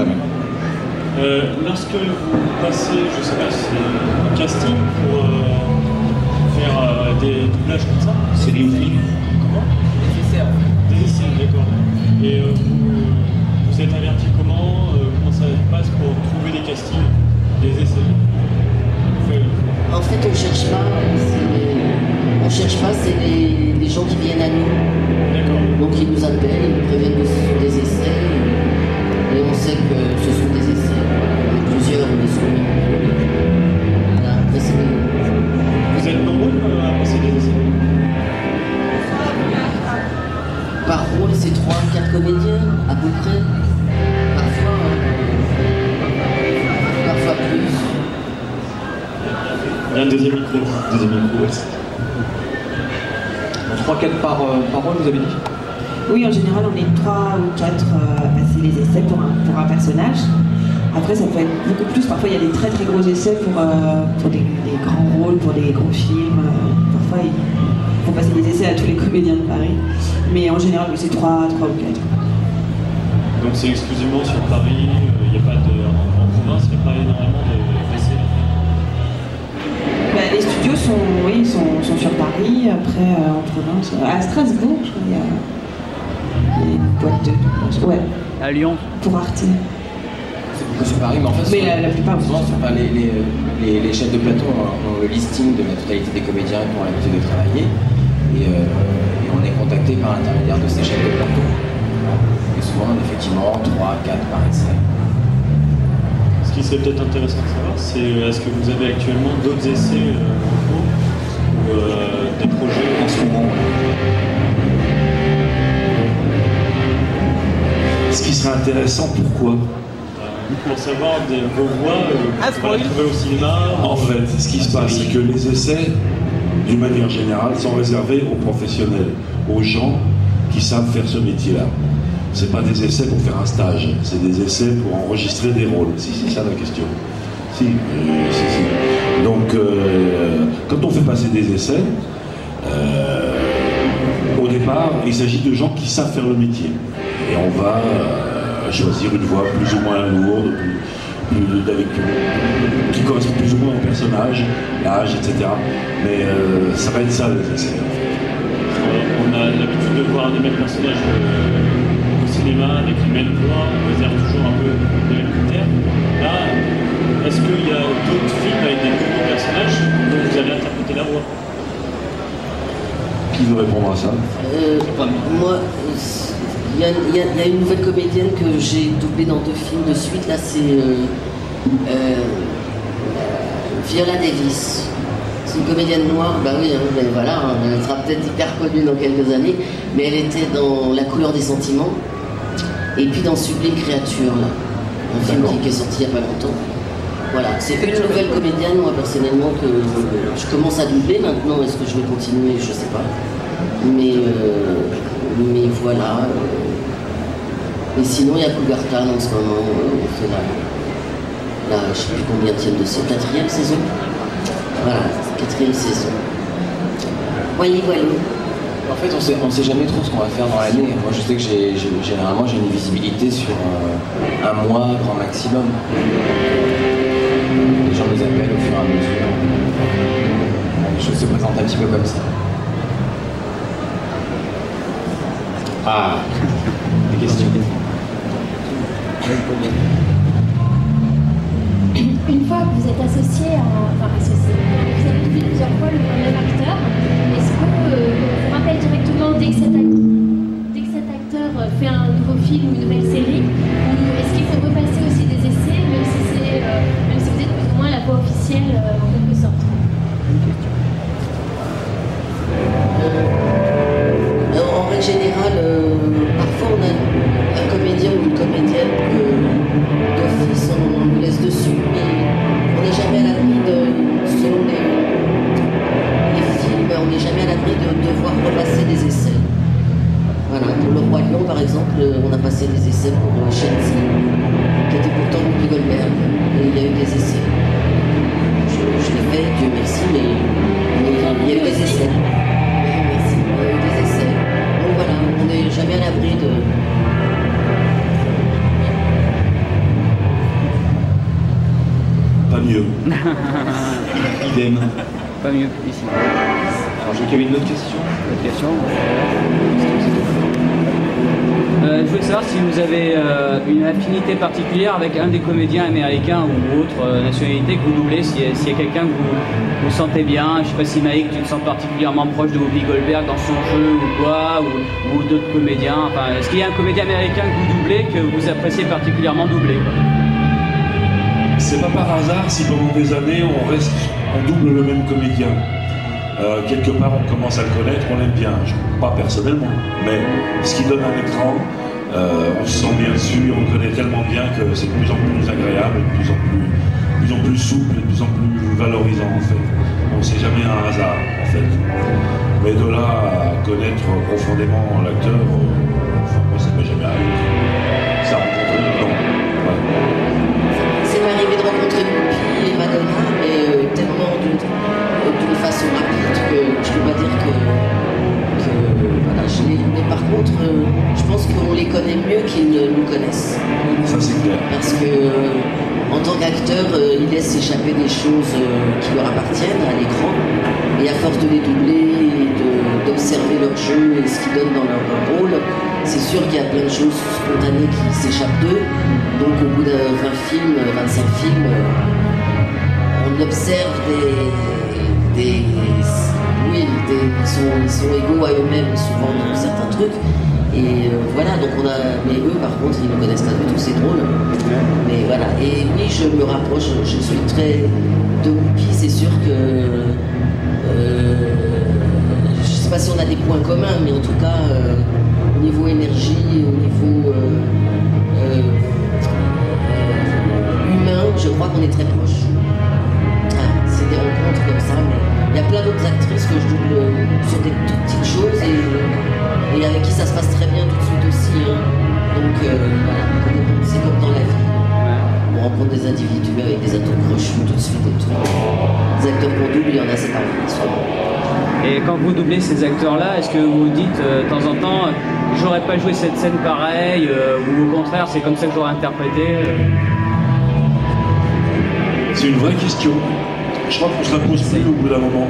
quand même. Lorsque vous passez, je sais pas, c'est un casting pour faire des doublages comme ça, Série ou film? comment? Des essais, en fait. Des essais, d'accord. Et vous êtes averti comment ça se passe pour trouver des castings, des essais? En fait, on cherche pas, c'est les gens qui viennent à nous. D'accord. Donc ils nous appellent, ils nous préviennent que ce sont des essais, et on sait que ce sont des essais. On est plusieurs, on est soumis. Voilà, après c'est Vous êtes nombreux à passer des essais? par rôle, c'est 3-4 comédiens, à peu près. Parfois plus. Il y a un deuxième micro. Deuxième micro, ouais. 3-4 par rôle, vous avez dit? Oui, en général, on est 3 ou 4 à passer les essais pour un personnage. Après, ça peut être beaucoup plus. Parfois, il y a des très très gros essais pour des grands rôles, pour des gros films. Parfois, il faut passer des essais à tous les comédiens de Paris. Mais en général, oui, c'est 3 ou 4. Donc c'est exclusivement sur Paris, il n'y a pas de... En province, il n'y a pas énormément d'essais. Les studios sont sur Paris, après en province. À Strasbourg, je crois, il y a une boîte de... Ouais, À Lyon. pour Arte. C'est beaucoup sur Paris, mais en fait, Mais la plupart souvent, les chefs de plateau ont le listing de la totalité des comédiens qui ont l'habitude de travailler, et on est contacté par l'intermédiaire de ces chefs de plateau. Et souvent, effectivement, 3-4 par essai. Ce qui serait peut-être intéressant de savoir, c'est est-ce que vous avez actuellement d'autres essais en cours ou des projets En ce moment, Ce qui serait intéressant, pourquoi? pour savoir vos voix, pour les trouver au cinéma? En fait, ce qui se passe, c'est que les essais, d'une manière générale, sont réservés aux professionnels, aux gens qui savent faire ce métier-là. C'est pas des essais pour faire un stage, c'est des essais pour enregistrer des rôles. Si, c'est ça la question. Si. Donc, quand on fait passer des essais, au départ, il s'agit de gens qui savent faire le métier. Et on va choisir une voix plus ou moins lourde, qui correspond plus ou moins au personnage, l'âge, etc. Mais ça va être ça les essais. On a l'habitude de voir les mêmes personnages au cinéma avec les mêmes voix, on réserve toujours un peu les mêmes critères. Là, est-ce qu'il y a d'autres films avec des nouveaux personnages dont vous allez interpréter la voix? Qui veut répondre à ça? Moi, il y a une nouvelle comédienne que j'ai doublée dans 2 films de suite. Là, c'est Viola Davis. C'est une comédienne noire, bah oui, hein, ben voilà, elle sera peut-être hyper connue dans quelques années, mais elle était dans La couleur des sentiments, et puis dans Sublime créature, là, un film qui est sorti il n'y a pas longtemps. Voilà, c'est une nouvelle comédienne, moi personnellement, que je commence à doubler maintenant. Est-ce que je vais continuer? Je sais pas. Mais voilà. Et sinon, il y a Cougartown en ce moment, on fait la je sais plus combien tienne de saison, 4e saison. Voilà, 4e saison. Voilà. en fait, on sait jamais trop ce qu'on va faire dans l'année. Moi, je sais que généralement, j'ai une visibilité sur un mois, grand maximum. Les gens nous appellent au fur et à mesure. Les choses se présentent un petit peu comme ça. Ah, des questions. Une fois que vous êtes associé, vous avez doublé plusieurs fois le même acteur, est-ce que vous rappelle directement dès que cet acteur fait un nouveau film ou une nouvelle série, ou est-ce qu'il faut repasser aussi des essais, même si vous êtes plus ou moins la voix officielle en quelque sorte? En règle générale, parfois on a un comédien ou une comédienne d'office, on nous laisse dessus, mais on n'est jamais à l'abri selon les films, on n'est jamais à l'abri de devoir repasser des essais. Voilà, pour Le Roi Lion par exemple, on a passé des essais pour mieux. Idem. Pas mieux ici. Alors j'ai une autre question. Autre question. Je voulais savoir si vous avez une affinité particulière avec un des comédiens américains ou autre nationalité que vous doublez, s'il y a quelqu'un que vous sentez bien. Je sais pas si Mike, tu te sens particulièrement proche de Whoopi Goldberg dans son jeu ou quoi, ou d'autres comédiens. Enfin, est-ce qu'il y a un comédien américain que vous doublez, que vous appréciez particulièrement doubler, quoi? C'est pas par hasard si pendant des années on double le même comédien. Quelque part on commence à le connaître, on l'aime bien, pas personnellement, mais ce qui donne un écran, on se sent bien dessus, on le connaît tellement bien que c'est de plus en plus agréable, de plus en plus souple, de plus en plus valorisant en fait. Donc c'est jamais un hasard en fait. Mais de là à connaître profondément l'acteur, enfin moi ça m'est jamais arrivé. Ça a rencontré, non. Ouais. Ça m'est arrivé de rencontrer Whoopi et Madonna, mais tellement d'une façon rapide que je ne peux pas dire que voilà, je l'ai. Mais par contre, je pense qu'on les connaît mieux qu'ils ne nous connaissent. Ça c'est clair. Parce que en tant qu'acteur, ils laissent échapper des choses qui leur appartiennent à l'écran. Et à force de les doubler et d'observer leur jeu et ce qu'ils donnent dans leur rôle, c'est sûr qu'il y a plein de choses spontanées qui s'échappent d'eux. Donc au bout de 20 films, 25 films, on observe ils sont égaux à eux-mêmes souvent dans certains trucs. Et voilà, donc mais eux par contre ils ne connaissent pas du tout, c'est drôle. Mais voilà, et oui, je me rapproche, je suis très de Whoopi, c'est sûr que je sais pas si on a des points communs, mais en tout cas au niveau énergie, au niveau humain, je crois qu'on est très proches. C'est des rencontres comme ça, mais il y a plein d'autres actrices que je double sur des toutes petites choses et avec qui ça se passe très bien tout de suite aussi. Hein. Donc voilà, c'est comme dans la vie. On rencontre des individus avec des atomes crochus tout de suite et tout. Les acteurs qu'on double, il y en a, c'est pareil. Et quand vous doublez ces acteurs-là, est-ce que vous dites de temps en temps, j'aurais pas joué cette scène pareille, ou au contraire, c'est comme ça que j'aurais interprété C'est une vraie question. Je crois qu'on se la pose plus au bout d'un moment.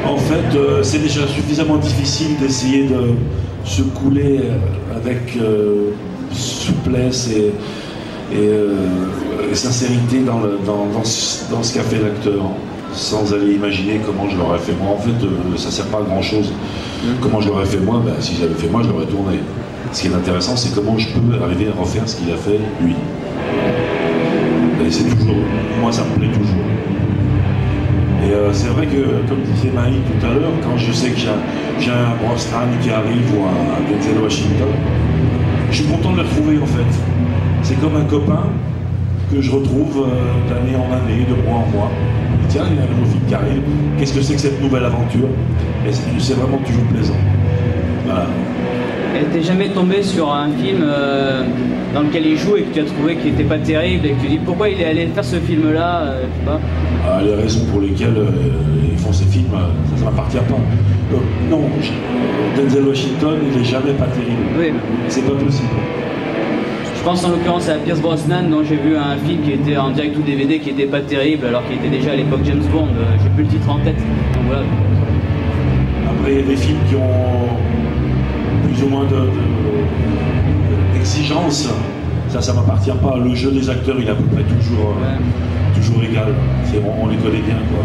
En fait, c'est déjà suffisamment difficile d'essayer de se couler avec souplesse et sincérité dans ce qu'a fait l'acteur, sans aller imaginer comment je l'aurais fait moi. En fait, ça sert pas à grand chose. Comment je l'aurais fait moi, ben, si j'avais fait moi, je l'aurais tourné. Ce qui est intéressant, c'est comment je peux arriver à refaire ce qu'il a fait lui. Et c'est toujours, moi ça me plaît toujours. Et c'est vrai que, comme disait Maï tout à l'heure, quand je sais que j'ai un Brosnan qui arrive ou un Denzel Washington, je suis content de le retrouver en fait. C'est comme un copain que je retrouve d'année en année, de mois en mois. Tiens, il y a un nouveau film qui arrive, qu'est-ce que c'est que cette nouvelle aventure? Et c'est vraiment toujours plaisant. Voilà. Et t'es jamais tombé sur un film dans lequel il joue et que tu as trouvé qu'il n'était pas terrible et que tu dis pourquoi il est allé faire ce film-là, je sais pas. Les raisons pour lesquelles ils font ces films, ça ne m'appartient pas. Non, Denzel Washington, il n'est jamais pas terrible. Oui. C'est pas possible. Je pense en l'occurrence à Pierce Brosnan, dont j'ai vu un film qui était en direct ou DVD qui n'était pas terrible alors qu'il était déjà à l'époque James Bond. J'ai plus le titre en tête. Donc voilà. Après, il y a des films qui ont plus ou moins d'exigence. Ça m'appartient pas. Le jeu des acteurs, il est à peu près toujours égal. C'est bon, on les connaît bien, quoi.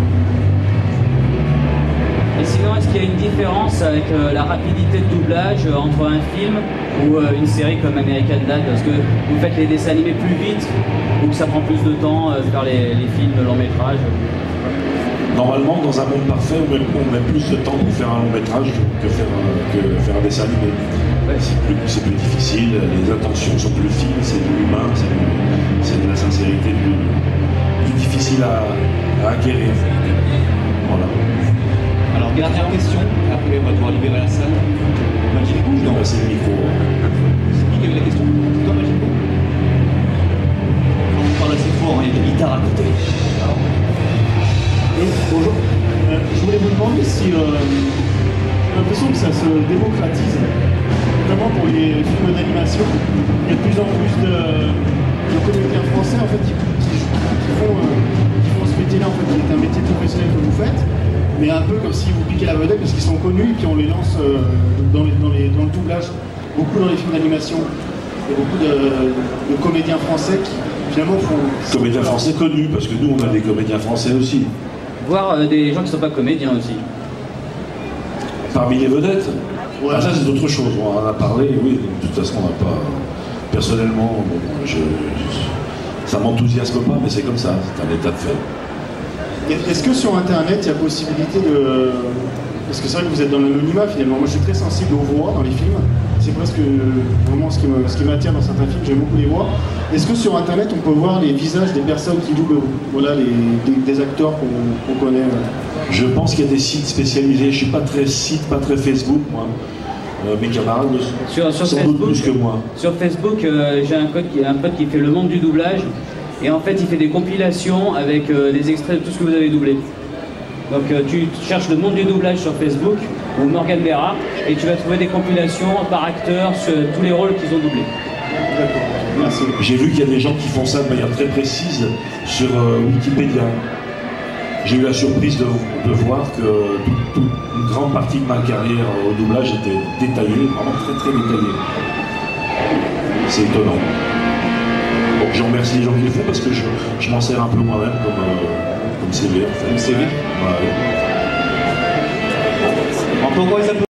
Et sinon, est-ce qu'il y a une différence avec la rapidité de doublage entre un film ou une série comme American Dad? Parce que vous faites les dessins animés plus vite ou que ça prend plus de temps de faire les films long métrage? Normalement, dans un monde parfait, on met plus de temps pour faire un long métrage que faire un dessin animé. Ouais. C'est plus difficile, les intentions sont plus fines, c'est de l'humain, c'est de la sincérité plus difficile à acquérir. Voilà. Alors, dernière question, après on va devoir libérer la salle. Majiko? Non, c'est le micro. C'est qui avait la question? C'est toi, Majiko? On parle assez fort, il y a des guitares à côté. Bonjour. Je voulais vous demander si j'ai l'impression que ça se démocratise, notamment pour les films d'animation. Il y a de plus en plus de comédiens français en fait, qui font ce métier-là, en fait, qui est un métier professionnel que vous faites, mais un peu comme si vous piquez la vedette parce qu'ils sont connus et puis on les lance dans le doublage, beaucoup dans les films d'animation. Il y a beaucoup de comédiens français qui finalement font... Comédiens français connus, parce que nous on a des comédiens français aussi. Voire des gens qui ne sont pas comédiens aussi. Parmi les vedettes. Ouais. Ah, ça c'est autre chose, on en a parlé, oui, de toute façon on n'a pas... Personnellement, ça m'enthousiasme pas, mais c'est comme ça, c'est un état de fait. Est-ce que sur Internet, il y a possibilité de... Parce que c'est vrai que vous êtes dans l'anonymat finalement. Moi je suis très sensible aux voix dans les films. C'est presque vraiment ce qui m'attire dans certains films, j'aime beaucoup les voix. Est-ce que sur Internet on peut voir les visages des personnes qui doublent, voilà, des acteurs qu'on connaît Je pense qu'il y a des sites spécialisés, je suis pas très site, pas très Facebook moi. Mes camarades sur sans Facebook, doute plus que moi. Sur Facebook, j'ai un pote qui fait le monde du doublage. Et en fait, il fait des compilations avec des extraits de tout ce que vous avez doublé. Donc tu cherches le monde du doublage sur Facebook ou Morgan Berra et tu vas trouver des compilations par acteur sur tous les rôles qu'ils ont doublés. D'accord, merci. J'ai vu qu'il y a des gens qui font ça de manière très précise sur Wikipédia. J'ai eu la surprise de voir que une grande partie de ma carrière au doublage était détaillée, vraiment très très détaillée. C'est étonnant. Donc je remercie les gens qui le font parce que je m'en sers un peu moi-même comme CV en fait. CV. Ouais. On peut envoyer ça.